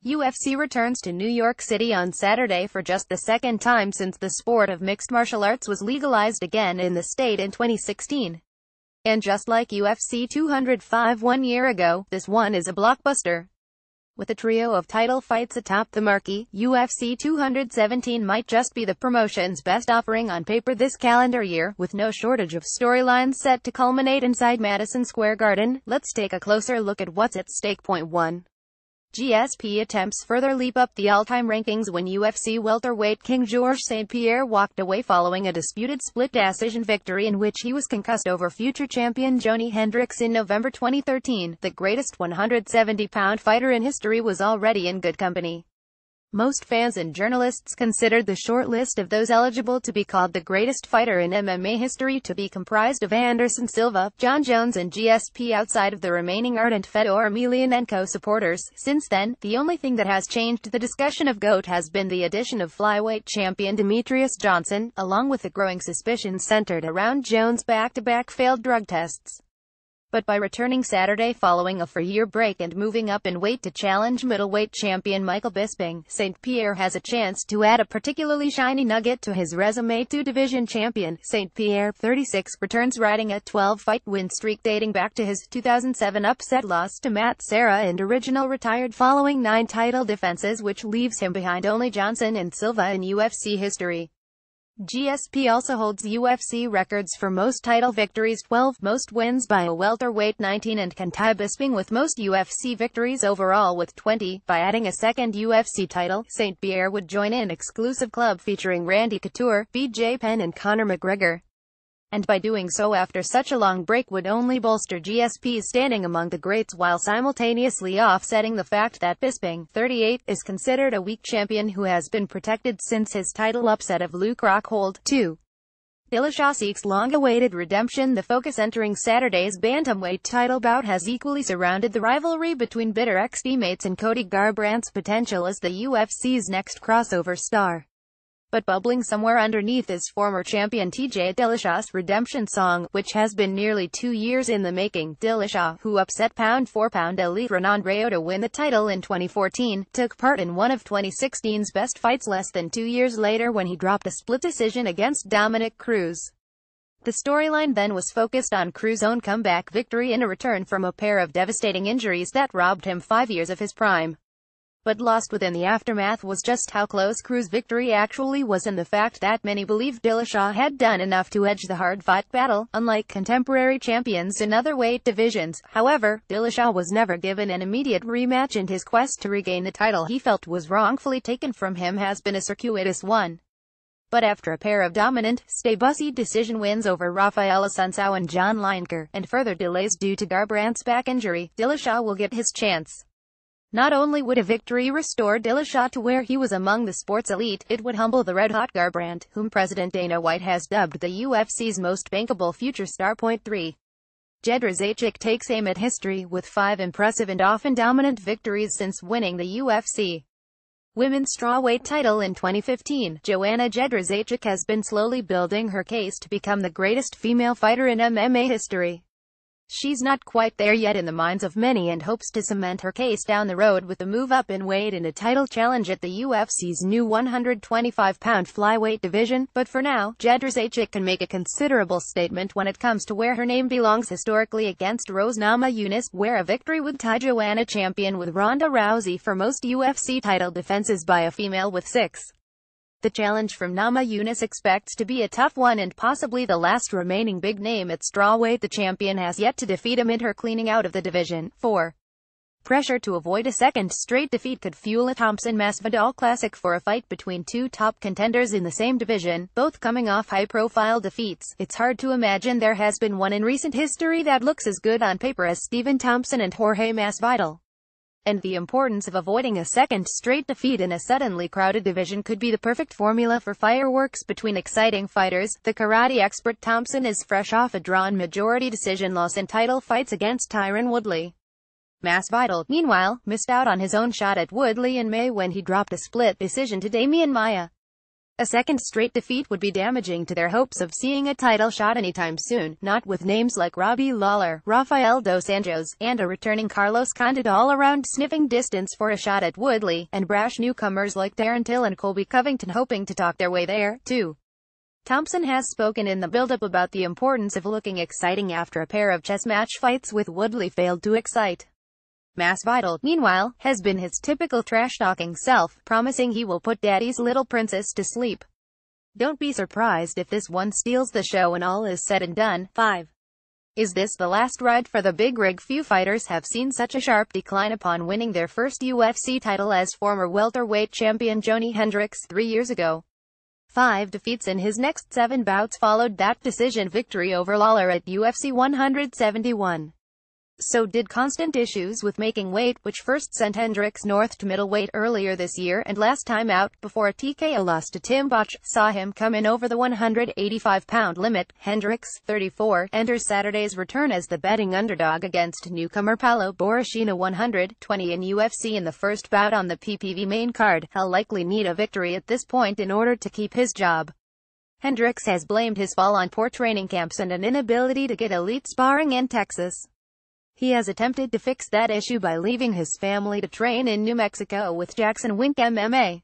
UFC returns to New York City on Saturday for just the second time since the sport of mixed martial arts was legalized again in the state in 2016. And just like UFC 205 1 year ago, this one is a blockbuster. With a trio of title fights atop the marquee, UFC 217 might just be the promotion's best offering on paper this calendar year, with no shortage of storylines set to culminate inside Madison Square Garden. Let's take a closer look at what's at stake. Point 1. GSP attempts further leap up the all-time rankings when UFC welterweight king Georges St-Pierre walked away following a disputed split decision victory in which he was concussed over future champion Johnny Hendricks in November 2013. The greatest 170-pound fighter in history was already in good company. Most fans and journalists considered the short list of those eligible to be called the greatest fighter in MMA history to be comprised of Anderson Silva, Jon Jones and GSP outside of the remaining ardent Fedor Emelianenko supporters. Since then, the only thing that has changed the discussion of GOAT has been the addition of flyweight champion Demetrius Johnson, along with the growing suspicions centered around Jones' back-to-back failed drug tests. But by returning Saturday following a 4-year break and moving up in weight to challenge middleweight champion Michael Bisping, St-Pierre has a chance to add a particularly shiny nugget to his resume. Two-division champion, St-Pierre, 36, returns riding a 12-fight win streak dating back to his 2007 upset loss to Matt Serra and original retired following 9 title defenses, which leaves him behind only Johnson and Silva in UFC history. GSP also holds UFC records for most title victories 12, most wins by a welterweight 19, and can tie Bisping with most UFC victories overall with 20. By adding a second UFC title, St-Pierre would join an exclusive club featuring Randy Couture, BJ Penn and Conor McGregor. And by doing so after such a long break would only bolster GSP's standing among the greats while simultaneously offsetting the fact that Bisping, 38, is considered a weak champion who has been protected since his title upset of Luke Rockhold. 2. Dillashaw seeks long-awaited redemption. The focus entering Saturday's bantamweight title bout has equally surrounded the rivalry between bitter ex-teammates and Cody Garbrandt's potential as the UFC's next crossover star. But bubbling somewhere underneath is former champion TJ Dillashaw's redemption song, which has been nearly 2 years in the making. Dillashaw, who upset pound-for-pound elite Renan Barão to win the title in 2014, took part in one of 2016's best fights less than 2 years later when he dropped a split decision against Dominick Cruz. The storyline then was focused on Cruz's own comeback victory in a return from a pair of devastating injuries that robbed him 5 years of his prime. But lost within the aftermath was just how close Cruz's victory actually was and the fact that many believed Dillashaw had done enough to edge the hard-fought battle, unlike contemporary champions in other weight divisions. However, Dillashaw was never given an immediate rematch and his quest to regain the title he felt was wrongfully taken from him has been a circuitous one. But after a pair of dominant, stay-bussy decision wins over Rafael Assunção and John Lineker, and further delays due to Garbrandt's back injury, Dillashaw will get his chance. Not only would a victory restore Dillashaw to where he was among the sport's elite, it would humble the red-hot Garbrandt, whom President Dana White has dubbed the UFC's most bankable future star. Point 3. Jedrzejczyk takes aim at history, with 5 impressive and often dominant victories since winning the UFC women's strawweight title in 2015. Joanna Jedrzejczyk has been slowly building her case to become the greatest female fighter in MMA history. She's not quite there yet in the minds of many and hopes to cement her case down the road with a move up in weight and a title challenge at the UFC's new 125-pound flyweight division. But for now, Jedrzejczyk can make a considerable statement when it comes to where her name belongs historically against Rose Namajunas, where a victory would tie Joanna champion with Ronda Rousey for most UFC title defenses by a female with 6. The challenge from Namajunas expects to be a tough one and possibly the last remaining big name at strawweight. The champion has yet to defeat amid her cleaning out of the division. 4. Pressure to avoid a second straight defeat could fuel a Thompson-Masvidal classic for a fight between two top contenders in the same division, both coming off high-profile defeats. It's hard to imagine there has been one in recent history that looks as good on paper as Stephen Thompson and Jorge Masvidal. And the importance of avoiding a second straight defeat in a suddenly crowded division could be the perfect formula for fireworks between exciting fighters. The karate expert Thompson is fresh off a drawn majority decision loss in title fights against Tyron Woodley. Masvidal, meanwhile, missed out on his own shot at Woodley in May when he dropped a split decision to Damian Maia. A second straight defeat would be damaging to their hopes of seeing a title shot anytime soon, not with names like Robbie Lawler, Rafael dos Anjos, and a returning Carlos Condit all around sniffing distance for a shot at Woodley, and brash newcomers like Darren Till and Colby Covington hoping to talk their way there, too. Thompson has spoken in the build-up about the importance of looking exciting after a pair of chess match fights with Woodley failed to excite. Masvidal, meanwhile, has been his typical trash-talking self, promising he will put Daddy's little princess to sleep. Don't be surprised if this one steals the show when all is said and done. 5. Is this the last ride for the big rig? Few fighters have seen such a sharp decline upon winning their first UFC title as former welterweight champion Johnny Hendricks 3 years ago. 5 defeats in his next 7 bouts followed that decision victory over Lawler at UFC 171. So did constant issues with making weight, which first sent Hendricks north to middleweight earlier this year, and last time out, before a TKO loss to Tim Boetsch, saw him come in over the 185-pound limit. Hendricks, 34, enters Saturday's return as the betting underdog against newcomer Paulo Borrachina 120 in UFC in the first bout on the PPV main card. He'll likely need a victory at this point in order to keep his job. Hendricks has blamed his fall on poor training camps and an inability to get elite sparring in Texas. He has attempted to fix that issue by leaving his family to train in New Mexico with Jackson Wink MMA.